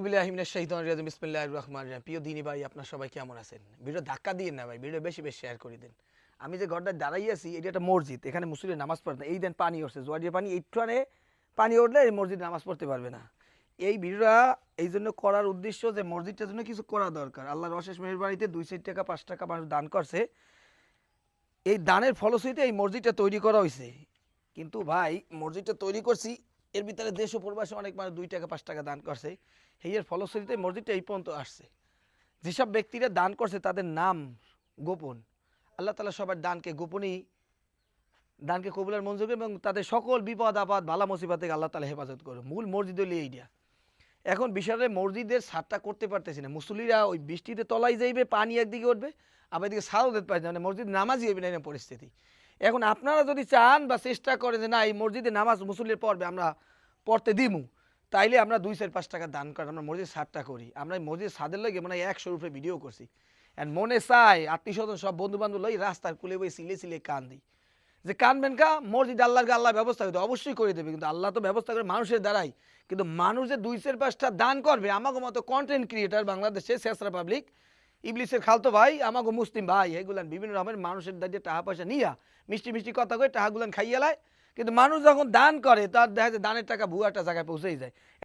বিসমিল্লাহির রহমানির রহিম। প্রিয় দিনী ভাই, আপনার সবাই কেমন আছেন? ভিডিও ধাক্কা দিয়ে না ভাই, ভিডিও বেশি বেশি শেয়ার করে দেন। আমি যে ঘরটায় দাঁড়াই আছি, এটা একটা মসজিদ। এখানে মুসলিম নামাজ পড়ে না। এই দেন পানি উঠছে, জোয়ারিয়া পানি, এইখানে পানি উঠলে এই মসজিদ নামাজ পড়তে পারবে না। এই ভিডিওটা এই জন্য করার উদ্দেশ্য যে মসজিদটার জন্য কিছু করা দরকার। আল্লাহর অশেষ মেহেরবানিতে 2 টাকা 5 টাকা মানুষ দান করছে। এই দানের ফলশ্রুতিতে এই মসজিদটা তৈরি করা হয়েছে। কিন্তু ভাই, মসজিদটা তৈরি করছি, এর ভিতরে দেশ ও প্রবাসী অনেক মানুষ 2 টাকা 5 টাকা দান করছে। এর ফলশ্রুতিতে মসজিদটা এই পর্যন্ত আসছে। যেসব ব্যক্তিরা দান করছে তাদের নাম গোপন। আল্লাহ তাআলা সবার দানকে কবুলের মঞ্জুর করে এবং তাদের সকল বিপদ আপদ বালা মুসিবত থেকে আল্লাহ তাআলা হেফাজত করে। মূল মসজিদ হলো এইটা। এখন বিষয়ে মসজিদের ছাদটা করতে পারতেছি না। মুসল্লিরা ওই বৃষ্টিতে তলায় যাইবে, পানি একদিকে উঠবে, আবার এদিকে ছাদও দিতে পারছে না, মানে মসজিদ নামাজই হইবে না, এরকম পরিস্থিতি। এখন আপনারা যদি চান বা চেষ্টা করেন যে না, এই মসজিদে নামাজ মুসল্লির পড়বে, আমরা পড়তে দিমু, তাইলে আমরা 2-5 টাকা দান করেন, আমরা মসজিদ ছাদটা করি। আমরা মসজিদ ছাদের লাগে মানে 100 রুপে ভিডিও করছি। এন্ড মনে চাই আত্মীয় স্বজন সব বন্ধু বান্ধব লই রাস্তার কুলে বই সিলে সিলে কান দিই যে কানবেন কা, মসজিদ আল্লাহকে আল্লাহ ব্যবস্থা করতে অবশ্যই করে দেবে, কিন্তু আল্লাহ তো ব্যবস্থা করে মানুষের দ্বারাই। কিন্তু মানুষ যে 2-5টা দান করবে, আমাকে মতো কন্টেন্ট ক্রিয়েটার বাংলাদেশে শেষরা পাবলিক ইবলিসের খালতো ভাই, আমাকে মুসলিম ভাই, এগুলান বিভিন্ন রকমের মানুষের দাঁড়িয়ে টাকা পয়সা নিয়া মিষ্টি মিষ্টি কথা কয়ে টাকাগুলান খাইয়ে লায়। কিন্তু মানুষ যখন দান করে তার দেখা যায় দানের টাকা ভুয়াটা জায়গায় পৌঁছেই যায়।